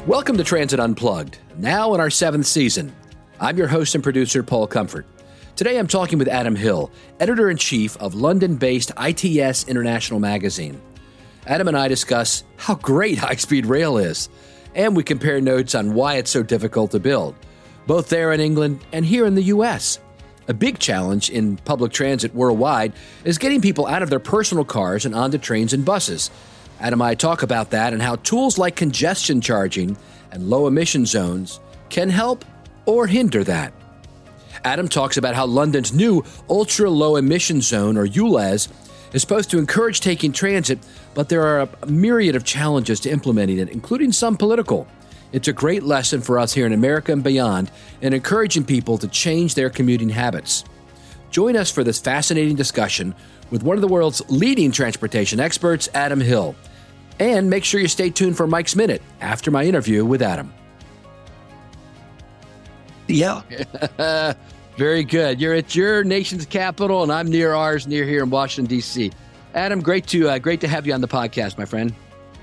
Welcome to Transit Unplugged, now in our 7th season. I'm your host and producer, Paul Comfort. Today I'm talking with Adam Hill, editor-in-chief of London-based ITS International magazine. Adam and I discuss how great high-speed rail is, and we compare notes on why it's so difficult to build, both there in England and here in the U.S. A big challenge in public transit worldwide is getting people out of their personal cars and onto trains and buses. Adam and I talk about that and how tools like congestion charging and low emission zones can help or hinder that. Adam talks about how London's new Ultra Low Emission Zone, or ULEZ, is supposed to encourage taking transit, but there are a myriad of challenges to implementing it, including some political. It's a great lesson for us here in America and beyond in encouraging people to change their commuting habits. Join us for this fascinating discussion with one of the world's leading transportation experts, Adam Hill. And make sure you stay tuned for Mike's Minute after my interview with Adam. Yeah. Very good. You're at your nation's capital, and I'm near ours, near here in Washington, D.C. Adam, great to have you on the podcast, my friend.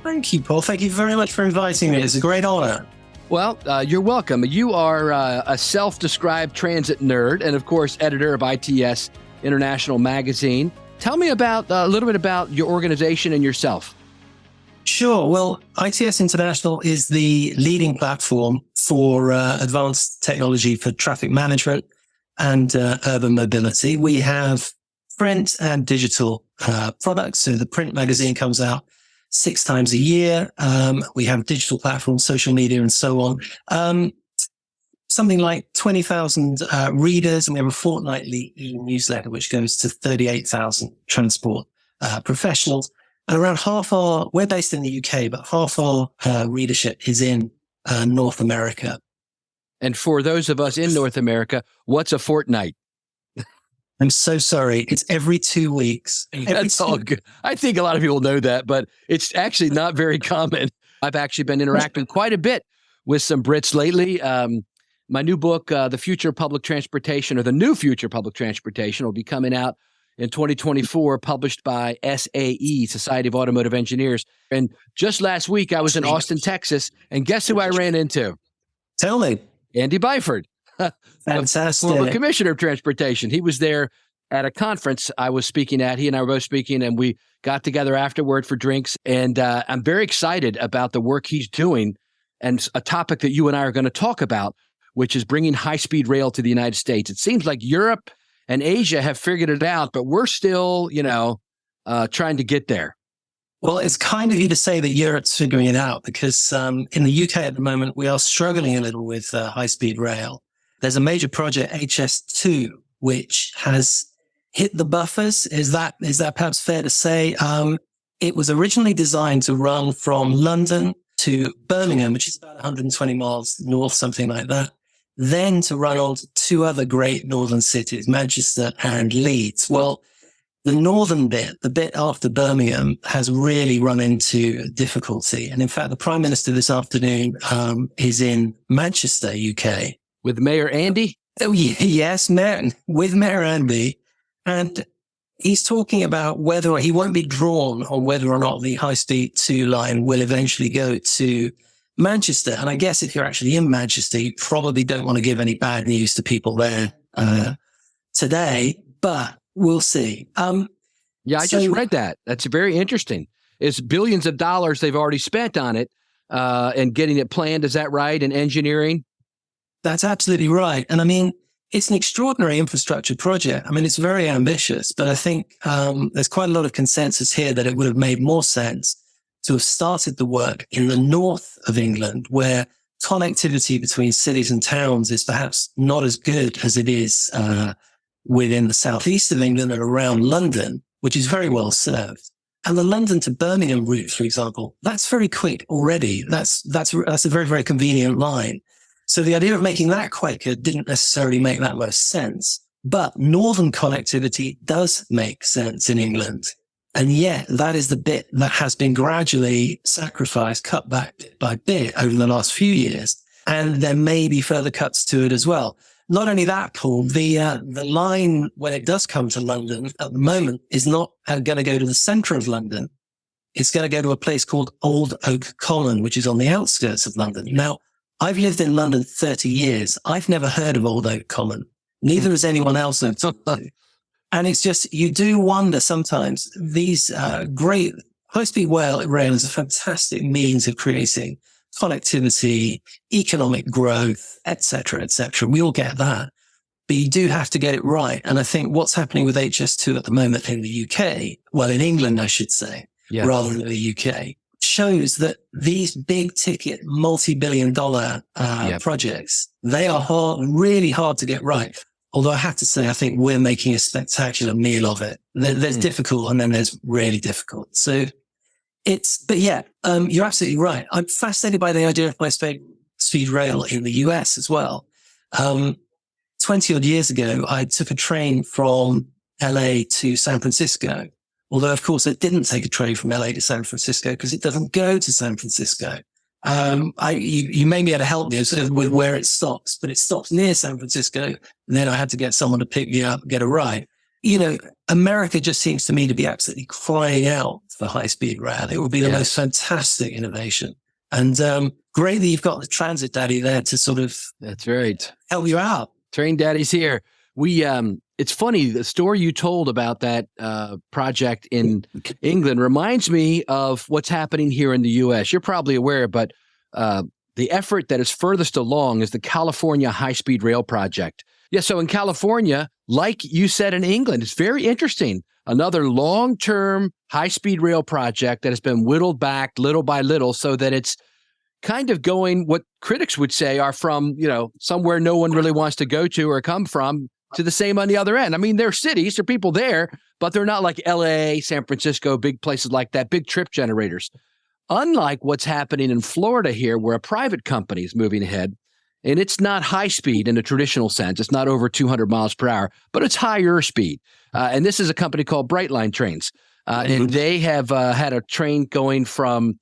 Thank you, Paul. Thank you very much for inviting me. It's a great honor. Well, you're welcome. You are a self-described transit nerd and, of course, editor of ITS International magazine. Tell me about a little bit about your organization and yourself. Sure. Well, ITS International is the leading platform for advanced technology for traffic management and urban mobility. We have print and digital products. So the print magazine comes out 6 times a year. We have digital platforms, social media, and so on. Something like 20,000 readers, and we have a fortnightly newsletter which goes to 38,000 transport professionals. And around we're based in the UK, but half our readership is in North America. And for those of us in North America, what's a fortnight? I'm so sorry. It's every 2 weeks. That's all good. I think a lot of people know that, but it's actually not very common. I've actually been interacting quite a bit with some Brits lately. My new book, The Future of Public Transportation, or The New Future of Public Transportation, will be coming out in 2024, published by SAE, Society of Automotive Engineers. And just last week, I was in Austin, Texas, and guess who I ran into? Tell me. Andy Byford. Fantastic. Former Commissioner of Transportation. He was there at a conference I was speaking at. He and I were both speaking, and we got together afterward for drinks. And I'm very excited about the work he's doing and a topic that you and I are going to talk about, which is bringing high-speed rail to the United States. It seems like Europe and Asia have figured it out, but we're still, trying to get there. Well, it's kind of you to say that Europe's figuring it out because in the UK at the moment, we are struggling a little with high-speed rail. There's a major project, HS2, which has hit the buffers. Is that perhaps fair to say? It was originally designed to run from London to Birmingham, which is about 120 miles north, something like that. Then to run on to 2 other great northern cities, Manchester and Leeds. Well, the northern bit, the bit after Birmingham, has really run into difficulty. And in fact, the Prime Minister this afternoon is in Manchester, UK. With Mayor Andy? Oh, yes, with Mayor Andy. And he's talking about whether he won't be drawn on whether or not the high-speed 2 line will eventually go to Manchester. And I guess if you're actually in Manchester, you probably don't want to give any bad news to people there today, but we'll see. I just read that. That's very interesting. It's billions of dollars they've already spent on it and getting it planned. Is that right? And engineering? That's absolutely right. And I mean, it's an extraordinary infrastructure project. I mean, it's very ambitious, but I think there's quite a lot of consensus here that it would have made more sense to have started the work in the north of England, where connectivity between cities and towns is perhaps not as good as it is within the southeast of England and around London, which is very well served. And the London to Birmingham route, for example, that's very quick already. That's a very, very convenient line. So the idea of making that quicker didn't necessarily make that much sense. But northern connectivity does make sense in England. And yet that is the bit that has been gradually sacrificed, cut back bit by bit over the last few years. And there may be further cuts to it as well. Not only that, Paul, the line when it does come to London at the moment is not going to go to the center of London. It's going to go to a place called Old Oak Common, which is on the outskirts of London. Now, I've lived in London 30 years. I've never heard of Old Oak Common. Neither has anyone else. And it's just, you do wonder sometimes, these great high-speed rail is a fantastic means of creating connectivity, economic growth, et cetera, et cetera. We all get that. But you do have to get it right. And I think what's happening with HS2 at the moment in the UK, well, in England, I should say, rather than the UK, shows that these big ticket, multi-billion dollar projects, they are really hard to get right. Although I have to say, I think we're making a spectacular meal of it. There's difficult and then there's really difficult. So you're absolutely right. I'm fascinated by the idea of high-speed rail in the US as well. 20 odd years ago, I took a train from LA to San Francisco. Although, of course, I didn't take a train from LA to San Francisco because it doesn't go to San Francisco. You may be able to help me with where it stops, but it stops near San Francisco. And then I had to get someone to pick me up and get a ride. You know, America just seems to me to be absolutely crying out for high-speed rail. It would be the most fantastic innovation. And great that you've got the transit daddy there to sort of That's right. help you out. Train daddy's here. It's funny, the story you told about that project in England reminds me of what's happening here in the U.S. You're probably aware, but the effort that is furthest along is the California High-Speed Rail Project. Yeah, so in California, like you said in England, it's very interesting. Another long-term high-speed rail project that has been whittled back little by little so that it's kind of going what critics would say are from, somewhere no one really wants to go to or come from to the same on the other end. I mean, there are cities, there are people there, but they're not like LA, San Francisco, big places like that, big trip generators. Unlike what's happening in Florida here, where a private company is moving ahead, and it's not high speed in a traditional sense. It's not over 200 miles per hour, but it's higher speed. And this is a company called Brightline Trains. And they have had a train going from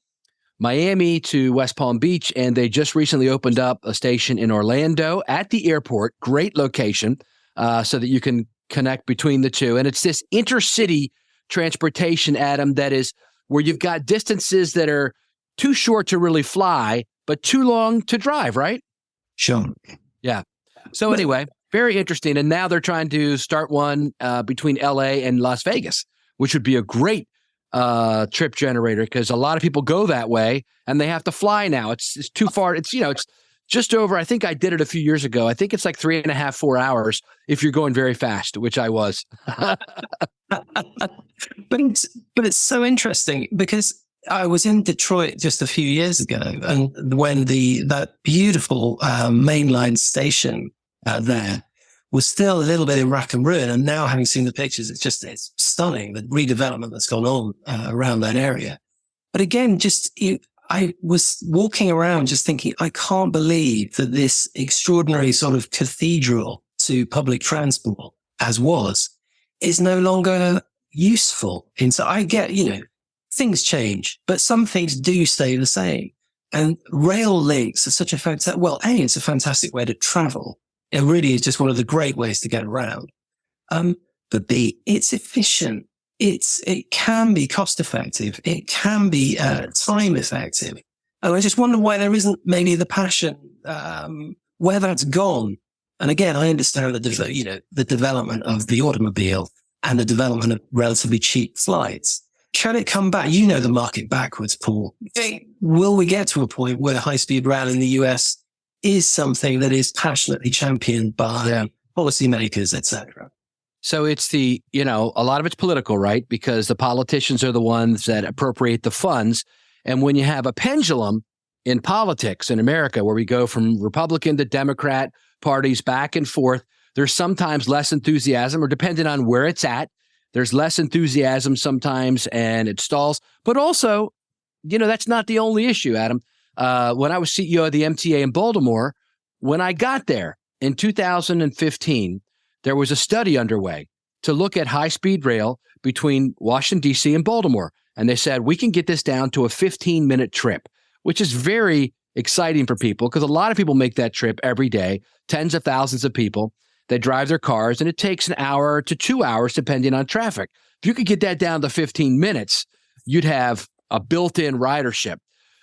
Miami to West Palm Beach, and they just recently opened up a station in Orlando at the airport. Great location, so that you can connect between the two. And it's this intercity transportation, Adam, that is where you've got distances that are too short to really fly, but too long to drive, right? Sure. Yeah. So anyway, very interesting. And now they're trying to start one between LA and Las Vegas, which would be a great trip generator because a lot of people go that way and they have to fly now. It's too far. It's just over. I think I did it a few years ago. I think it's like 3.5, 4 hours if you're going very fast, which I was. But it's so interesting because I was in Detroit just a few years ago, and when that beautiful mainline station there was still a little bit in rack and ruin, and now having seen the pictures, it's stunning, the redevelopment that's gone on around that area. But again, I was walking around just thinking, I can't believe that this extraordinary sort of cathedral to public transport, as was, is no longer useful. And so I get, things change, but some things do stay the same. And rail links are such a fantastic, it's a fantastic way to travel. It really is just one of the great ways to get around. But B, it's efficient. It can be cost effective. It can be time effective. And I just wonder why there isn't maybe the passion, where that's gone. And again, I understand the development of the automobile and the development of relatively cheap flights. Can it come back? You know the market backwards, Paul. Will we get to a point where high-speed rail in the US is something that is passionately championed by policymakers, et cetera? So it's a lot of it's political, right? Because the politicians are the ones that appropriate the funds. And when you have a pendulum in politics in America, where we go from Republican to Democrat parties back and forth, there's sometimes less enthusiasm, or depending on where it's at, there's less enthusiasm sometimes and it stalls. But also, that's not the only issue, Adam. When I was CEO of the MTA in Baltimore, when I got there in 2015, there was a study underway to look at high-speed rail between Washington, D.C. and Baltimore. And they said, we can get this down to a 15-minute trip, which is very exciting for people because a lot of people make that trip every day, tens of thousands of people. They drive their cars, and it takes an hour to 2 hours, depending on traffic. If you could get that down to 15 minutes, you'd have a built-in ridership.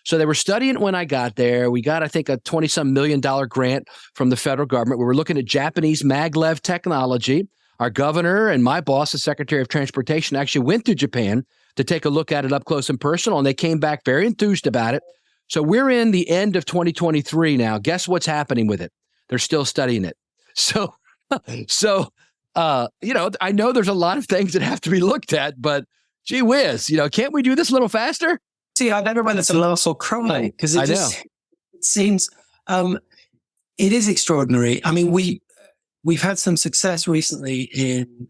So they were studying it when I got there. We got, I think, a $20-some million grant from the federal government. We were looking at Japanese maglev technology. Our governor and my boss, the Secretary of Transportation, actually went to Japan to take a look at it up close and personal, and they came back very enthused about it. So we're in the end of 2023 now. Guess what's happening with it? They're still studying it. So, I know there's a lot of things that have to be looked at, but gee whiz, can't we do this a little faster? See, I never went to laugh or cry because it seems it is extraordinary. I mean, we've had some success recently in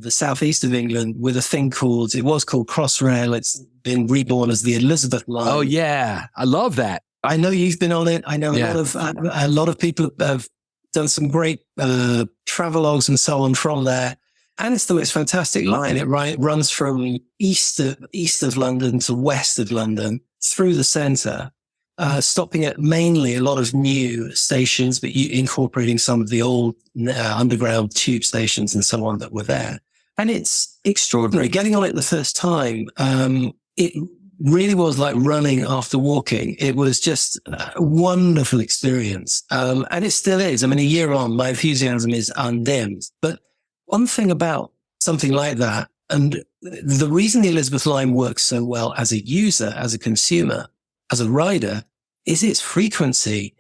the southeast of England with a thing called Crossrail. It's been reborn as the Elizabeth Line. Oh yeah, I love that. I know you've been on it. I know a lot of people have done some great travelogues and so on from there. And it's a fantastic line. It runs from east of London to west of London through the centre, stopping at mainly a lot of new stations, but incorporating some of the old underground tube stations and so on that were there. And it's extraordinary. Getting on it the first time, it really was like running after walking. It was just a wonderful experience. And it still is. I mean, a year on, my enthusiasm is undimmed. But one thing about something like that, and the reason the Elizabeth Line works so well as a user, as a consumer, as a rider, is its frequency.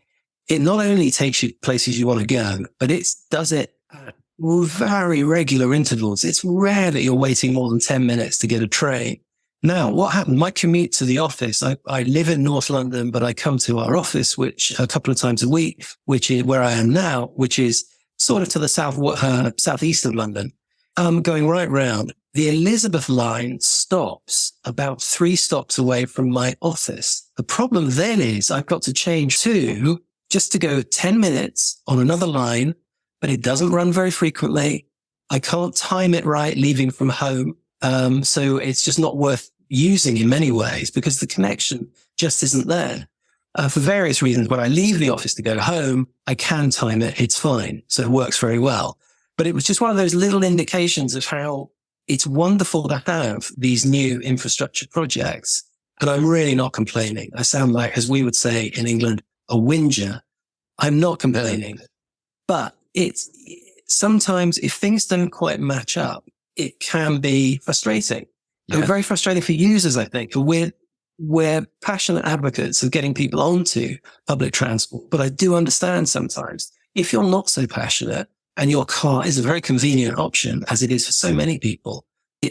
It not only takes you places you want to go, but it does it at very regular intervals. It's rare that you're waiting more than 10 minutes to get a train. Now, what happened? My commute to the office, I live in North London, but I come to our office, which a couple of times a week, which is where I am now, which is sort of to the southeast of London, going right round. The Elizabeth Line stops about 3 stops away from my office. The problem then is I've got to change just to go 10 minutes on another line, but it doesn't run very frequently. I can't time it right leaving from home. So it's just not worth using in many ways because the connection just isn't there. For various reasons, when I leave the office to go home, I can time it. It's fine. So it works very well. But it was just one of those little indications of how it's wonderful to have these new infrastructure projects. And I'm really not complaining. I sound like, as we would say in England, a whinger. I'm not complaining. But it's sometimes if things don't quite match up, it can be frustrating. Yeah. And very frustrating for users, I think. We're passionate advocates of getting people onto public transport. But I do understand sometimes if you're not so passionate and your car is a very convenient option, as it is for so many people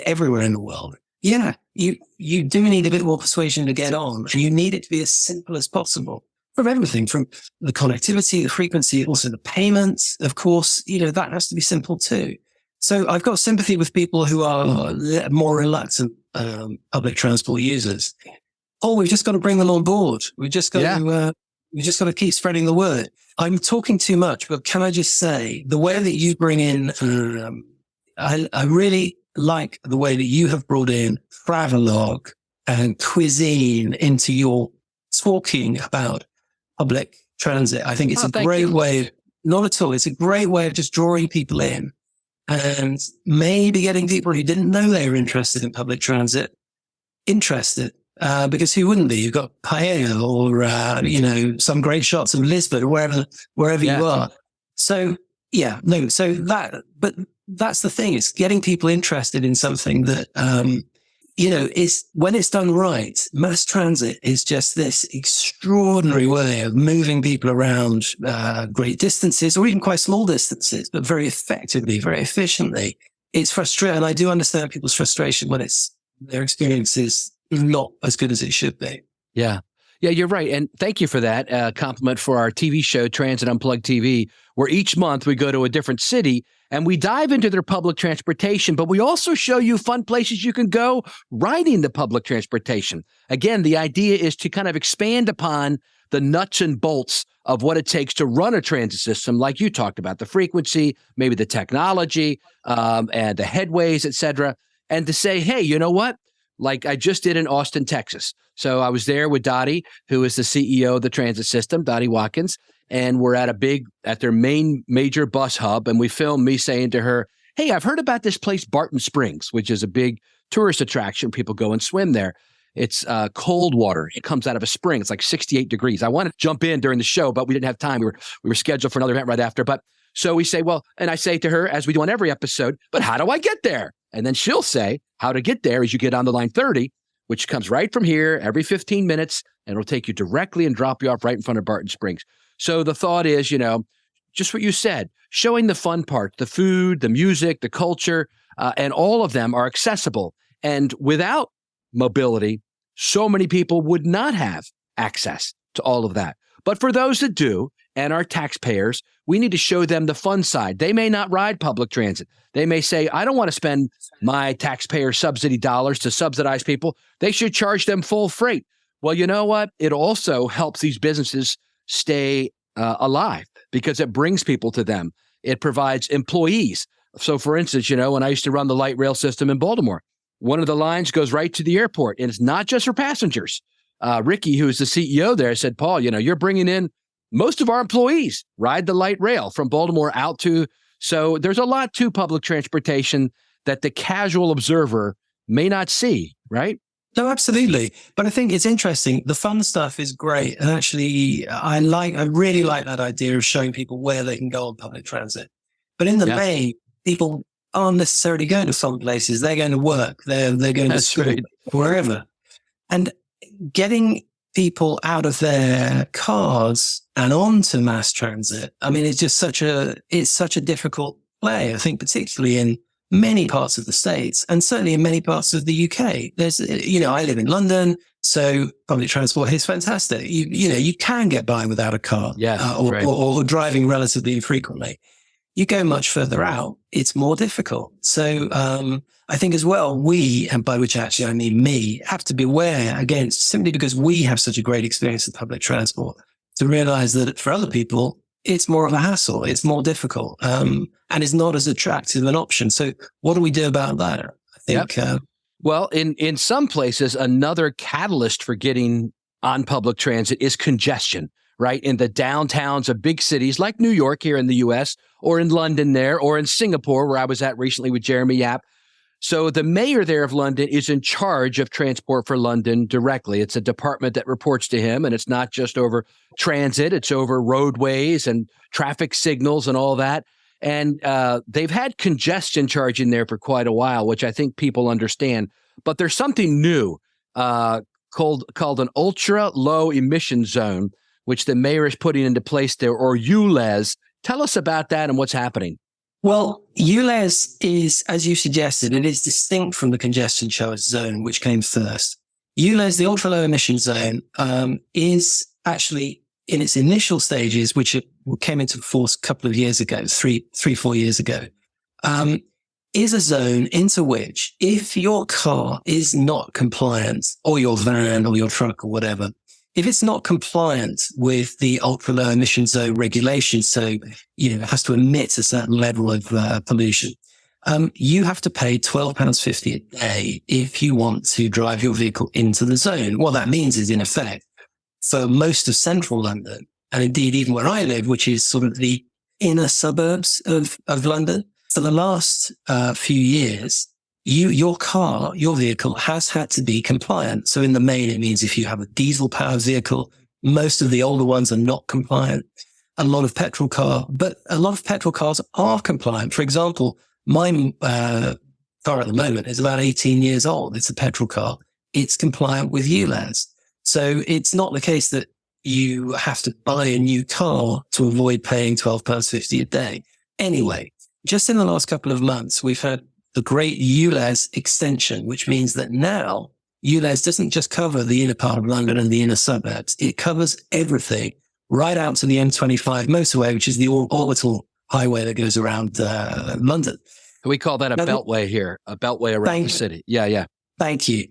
everywhere in the world, yeah, you do need a bit more persuasion to get on. And you need it to be as simple as possible. From everything, from the connectivity, the frequency, also the payments, of course, that has to be simple too. So I've got sympathy with people who are more reluctant public transport users. Oh, we've just got to bring them on board. We've just got to keep spreading the word. I'm talking too much, but can I just say the way that you bring in, I really like the way that you have brought in travelogue and cuisine into your talking about public transit. I think it's a great way. Not at all. It's a great way of just drawing people in. And maybe getting people who didn't know they were interested in public transit interested, because who wouldn't be? You've got paella or, some great shots of Lisbon or wherever you are. So but that's the thing. It's getting people interested in something that, is when it's done right. Mass transit is just this extraordinary way of moving people around great distances or even quite small distances, but very effectively, very efficiently. It's frustrating. And I do understand people's frustration when their experience is not as good as it should be. Yeah. Yeah, you're right. And thank you for that compliment for our TV show, Transit Unplugged TV, where each month we go to a different city and we dive into their public transportation, but we also show you fun places you can go riding the public transportation. Again, the idea is to kind of expand upon the nuts and bolts of what it takes to run a transit system, like you talked about, the frequency, maybe the technology, and the headways, et cetera, and to say, hey, you know what? Like I just did in Austin, Texas. So I was there with Dottie, who is the CEO of the transit system, Dottie Watkins, and we're at their main major bus hub. And we filmed me saying to her, hey, I've heard about this place, Barton Springs, which is a big tourist attraction. People go and swim there. It's cold water. It comes out of a spring. It's like 68 degrees. I wanted to jump in during the show, but we didn't have time. We were scheduled for another event right after. But so we say, well, and I say to her, as we do on every episode, but how do I get there? And then she'll say, how to get there is you get on the line 30, which comes right from here every 15 minutes, and it'll take you directly and drop you off right in front of Barton Springs. So the thought is, just what you said, showing the fun part, the food, the music, the culture, and all of them are accessible. And without mobility, so many people would not have access to all of that. But for those that do, and our taxpayers, we need to show them the fun side. They may not ride public transit. They may say, I don't want to spend my taxpayer subsidy dollars to subsidize people. They should charge them full freight. Well, you know what? It also helps these businesses stay alive because it brings people to them. It provides employees. So for instance, when I used to run the light rail system in Baltimore, one of the lines goes right to the airport, and it's not just for passengers. Ricky, who is the CEO there, said, Paul, you're bringing in most of our employees ride the light rail from Baltimore out to. So there's a lot to public transportation that the casual observer may not see, right? No, absolutely. But I think it's interesting. The fun stuff is great. And actually, I really like that idea of showing people where they can go on public transit. But in the main, people aren't necessarily going to fun places. They're going to work. They're going to school, wherever. And getting people out of their cars and onto mass transit, I mean, it's such a difficult play, I think, particularly in many parts of the States and certainly in many parts of the UK. There's, I live in London, so public transport is fantastic. You can get by without a car or driving relatively infrequently. You go much further out, it's more difficult. So I think as well, we, and by which actually I mean me, have to be aware, again, simply because we have such a great experience with public transport, to realize that for other people, it's more of a hassle, it's more difficult, and it's not as attractive an option. So what do we do about that? I think... Well, in some places, another catalyst for getting on public transit is congestion, right? In the downtowns of big cities like New York here in the U.S., or in London there, or in Singapore, where I was at recently with Jeremy Yap. So the mayor there of London is in charge of transport for London directly. It's a department that reports to him, and it's not just over transit, it's over roadways and traffic signals and all that. And they've had congestion charging there for quite a while, which I think people understand. But there's something new called an Ultra Low Emission Zone, which the mayor is putting into place there, or ULEZ. Tell us about that and what's happening. Well, ULEZ is, as you suggested, it is distinct from the congestion charge zone, which came first. ULEZ, the Ultra Low Emission Zone, is actually in its initial stages, which it came into force a couple of years ago, 4 years ago, is a zone into which if your car is not compliant, or your van or your truck or whatever, if it's not compliant with the ultra low emission zone regulations, so, it has to emit a certain level of pollution, you have to pay £12.50 a day if you want to drive your vehicle into the zone. What that means is, in effect, for most of central London, and indeed even where I live, which is sort of the inner suburbs of London, for the last few years, your vehicle has had to be compliant. So in the main, it means if you have a diesel powered vehicle, most of the older ones are not compliant. A lot of petrol cars are compliant. For example, my car at the moment is about 18 years old. It's a petrol car. It's compliant with ULEZ. So it's not the case that you have to buy a new car to avoid paying £12.50 a day. Anyway, just in the last couple of months, we've had the great ULEZ extension, which means that now ULEZ doesn't just cover the inner part of London and the inner suburbs. It covers everything right out to the M25 motorway, which is the orbital highway that goes around London. We call that a beltway here, a beltway around the city. Yeah. Thank you.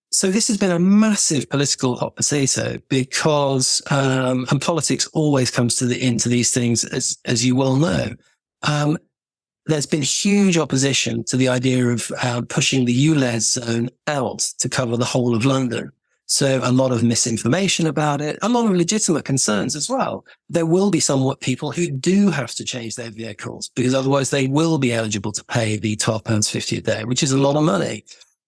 So this has been a massive political hot potato because, and politics always comes into these things, as you well know. There's been huge opposition to the idea of pushing the ULEZ zone out to cover the whole of London. So a lot of misinformation about it, a lot of legitimate concerns as well. There will be somewhat people who do have to change their vehicles because otherwise they will be eligible to pay the £12.50 a day, which is a lot of money.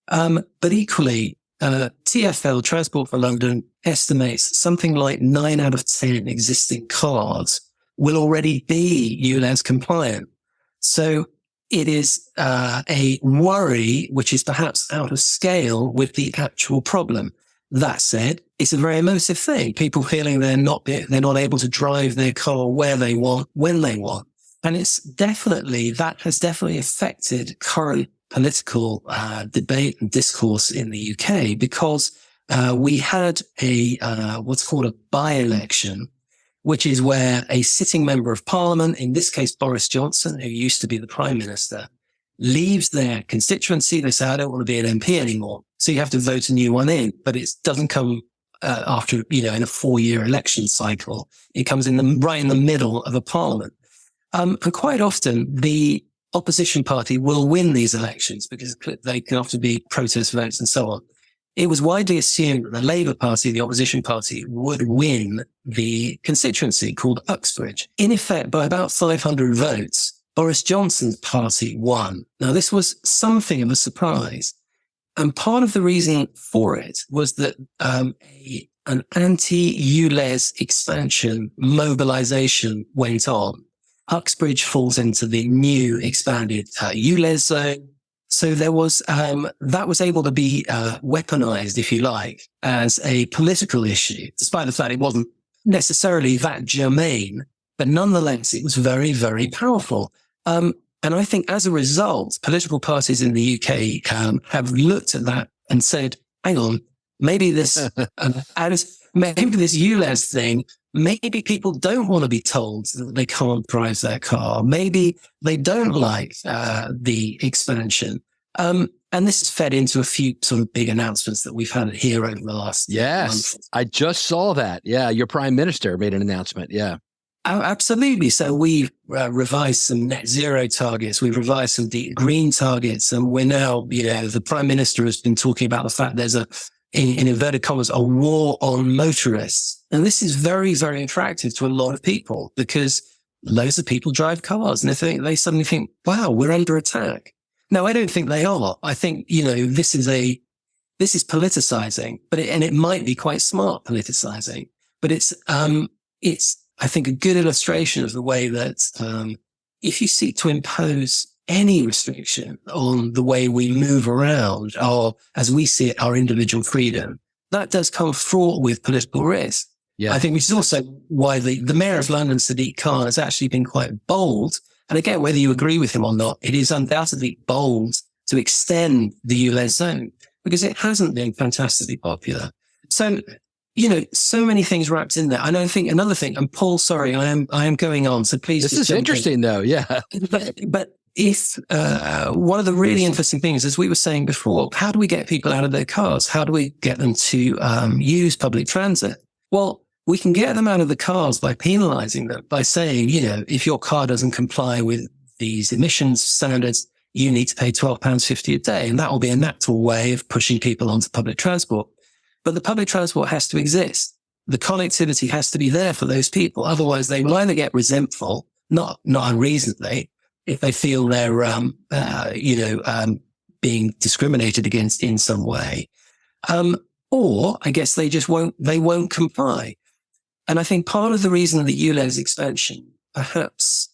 But equally, TfL, Transport for London, estimates something like 9 out of 10 existing cars will already be ULEZ compliant. So it is a worry which is perhaps out of scale with the actual problem. That said, it's a very emotive thing. People feeling they're not able to drive their car where they want, when they want. And that has definitely affected current political debate and discourse in the UK, because we had what's called a by-election, which is where a sitting member of parliament, in this case Boris Johnson, who used to be the prime minister, leaves their constituency. They say, I don't want to be an MP anymore. So you have to vote a new one in, but it doesn't come after, in a 4-year election cycle. It comes right in the middle of a parliament. And quite often the opposition party will win these elections because they can often be protest votes and so on. It was widely assumed that the Labour Party, the opposition party, would win the constituency called Uxbridge. In effect, by about 500 votes, Boris Johnson's party won. Now, this was something of a surprise. And part of the reason for it was that an anti-ULEZ expansion mobilization went on. Uxbridge falls into the new expanded ULEZ zone. So there was, that was able to be weaponized, if you like, as a political issue, despite the fact it wasn't necessarily that germane, but nonetheless, it was very, very powerful. And I think as a result, political parties in the UK have looked at that and said, hang on, maybe this, maybe this ULEZ thing, maybe people don't want to be told that they can't drive their car. Maybe they don't like the expansion. And this has fed into a few sort of big announcements that we've had here over the last month. I just saw that. Yeah, your prime minister made an announcement. Yeah. Absolutely. So we've revised some net zero targets. We've revised some deep green targets. And we're now, the prime minister has been talking about the fact there's in inverted commas, a war on motorists. And this is very, very attractive to a lot of people because loads of people drive cars and they suddenly think, wow, we're under attack. No, I don't think they are. I think, this is politicizing, but it might be quite smart politicizing, but it's, I think, a good illustration of the way that, if you seek to impose any restriction on the way we move around, or as we see it, our individual freedom, that does come fraught with political risk. Yeah. I think which is also why the Mayor of London, Sadiq Khan, has actually been quite bold. And again, whether you agree with him or not, it is undoubtedly bold to extend the ULEZ zone because it hasn't been fantastically popular. So, so many things wrapped in there. And I think another thing, and Paul, sorry, I am going on. So please. This is interesting though. Yeah. But if one of the really interesting things, as we were saying before, how do we get people out of their cars? How do we get them to use public transit? Well, we can get them out of the cars by penalizing them, by saying, if your car doesn't comply with these emissions standards, you need to pay £12.50 a day. And that will be a natural way of pushing people onto public transport. But the public transport has to exist. The connectivity has to be there for those people. Otherwise, they will either get resentful, not unreasonably, if they feel they're, being discriminated against in some way. Or I guess they won't comply. And I think part of the reason that ULEZ expansion perhaps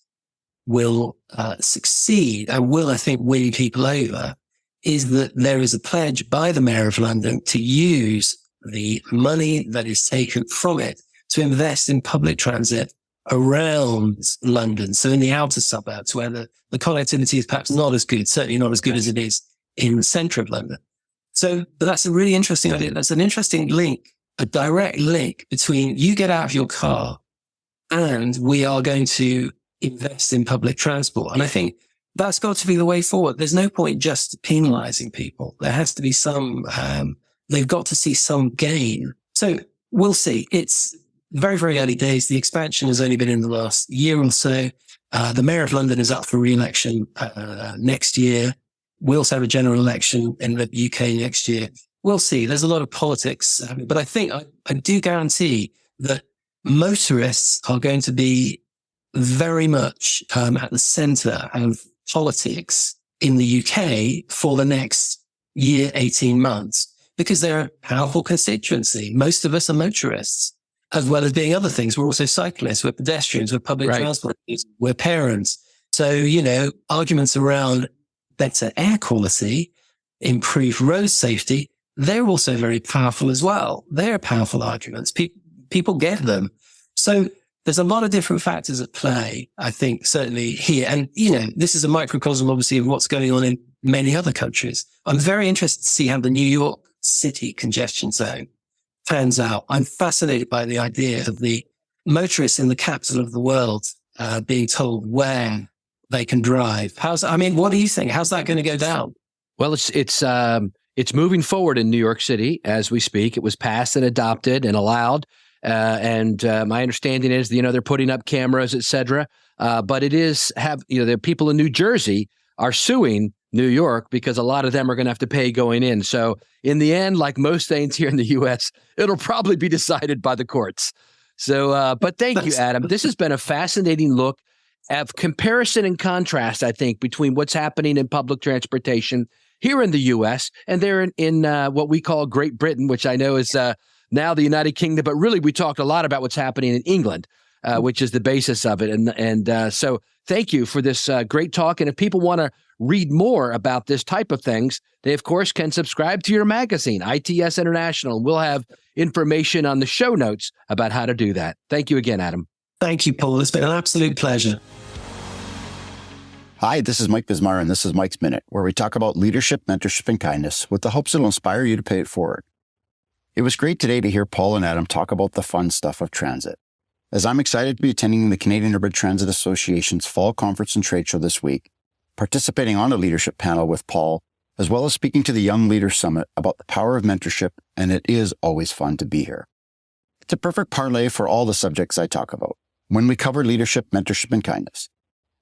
will succeed and will, I think, win people over is that there is a pledge by the Mayor of London to use the money that is taken from it to invest in public transit around London. So in the outer suburbs where the connectivity is perhaps not as good, certainly not as good as it is in the centre of London. So but that's a really interesting idea. That's an interesting link, a direct link between you get out of your car and we are going to invest in public transport. And I think that's got to be the way forward. There's no point just penalizing people. There has to be they've got to see some gain. So we'll see. It's very, very early days. The expansion has only been in the last year or so. The Mayor of London is up for re-election next year. We also have a general election in the UK next year. We'll see. There's a lot of politics, but I think I do guarantee that motorists are going to be very much at the centre of politics in the UK for the next year, 18 months, because they're a powerful constituency. Most of us are motorists, as well as being other things. We're also cyclists, we're pedestrians, we're public transport, we're parents. So, arguments around better air quality, improved road safety, they're also very powerful as well. They're powerful arguments. People get them. So there's a lot of different factors at play, I think, certainly here. And, this is a microcosm, obviously, of what's going on in many other countries. I'm very interested to see how the New York City congestion zone turns out. I'm fascinated by the idea of the motorists in the capital of the world being told where they can drive. What do you think? How's that going to go down? Well, it's moving forward in New York City as we speak. It was passed and adopted and allowed. And my understanding is, they're putting up cameras, et cetera. But the people in New Jersey are suing New York because a lot of them are going to have to pay going in. So in the end, like most things here in the U.S., it'll probably be decided by the courts. So, but thank you, Adam. This has been a fascinating look of comparison and contrast, I think, between what's happening in public transportation here in the U.S. and there in what we call Great Britain, which I know is now the United Kingdom, but really we talked a lot about what's happening in England, which is the basis of it. And so thank you for this great talk. And if people want to read more about this type of things, they, of course, can subscribe to your magazine, ITS International. We'll have information on the show notes about how to do that. Thank you again, Adam. Thank you, Paul. It's been an absolute pleasure. Hi, this is Mike Bismeyer, and this is Mike's Minute, where we talk about leadership, mentorship, and kindness with the hopes it'll inspire you to pay it forward. It was great today to hear Paul and Adam talk about the fun stuff of transit. As I'm excited to be attending the Canadian Urban Transit Association's fall conference and trade show this week, participating on a leadership panel with Paul, as well as speaking to the Young Leaders Summit about the power of mentorship, and it is always fun to be here. It's a perfect parlay for all the subjects I talk about when we cover leadership, mentorship, and kindness.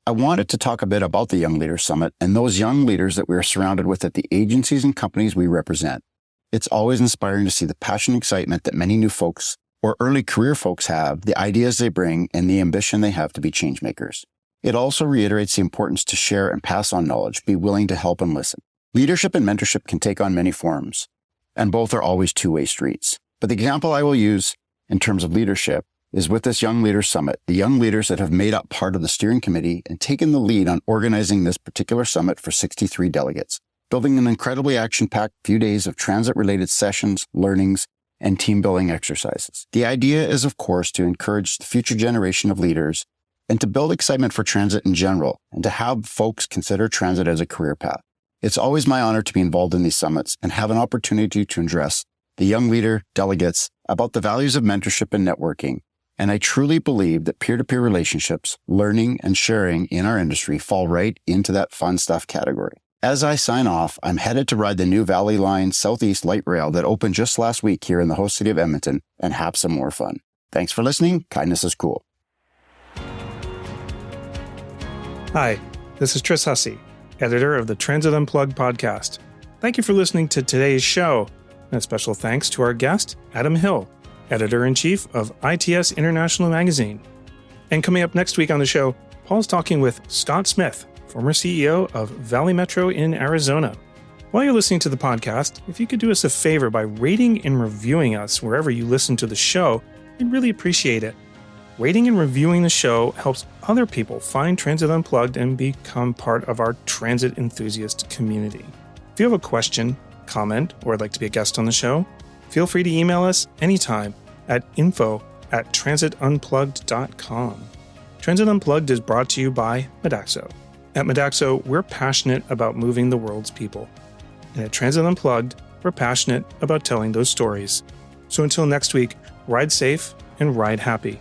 I wanted to talk a bit about the Young Leaders Summit and those young leaders that we are surrounded with at the agencies and companies we represent. It's always inspiring to see the passion and excitement that many new folks or early career folks have, the ideas they bring, and the ambition they have to be change makers. It also reiterates the importance to share and pass on knowledge, be willing to help and listen. Leadership and mentorship can take on many forms, and both are always two-way streets. But the example I will use in terms of leadership is with this Young Leaders Summit, the young leaders that have made up part of the steering committee and taken the lead on organizing this particular summit for 63 delegates, building an incredibly action-packed few days of transit-related sessions, learnings, and team-building exercises. The idea is, of course, to encourage the future generation of leaders and to build excitement for transit in general and to have folks consider transit as a career path. It's always my honor to be involved in these summits and have an opportunity to address the young leader delegates about the values of mentorship and networking. And I truly believe that peer-to-peer relationships, learning, and sharing in our industry fall right into that fun stuff category. As I sign off, I'm headed to ride the new Valley Line Southeast Light Rail that opened just last week here in the host city of Edmonton and have some more fun. Thanks for listening. Kindness is cool. Hi, this is Tris Hussey, editor of the Transit Unplugged podcast. Thank you for listening to today's show, and a special thanks to our guest, Adam Hill, editor-in-chief of ITS International Magazine. And coming up next week on the show, Paul's talking with Scott Smith, former CEO of Valley Metro in Arizona. While you're listening to the podcast, if you could do us a favor by rating and reviewing us wherever you listen to the show, we'd really appreciate it. Rating and reviewing the show helps other people find Transit Unplugged and become part of our transit enthusiast community. If you have a question, comment, or would like to be a guest on the show, feel free to email us anytime at info@transitunplugged.com. Transit Unplugged is brought to you by Modaxo. At Modaxo, we're passionate about moving the world's people. And at Transit Unplugged, we're passionate about telling those stories. So until next week, ride safe and ride happy.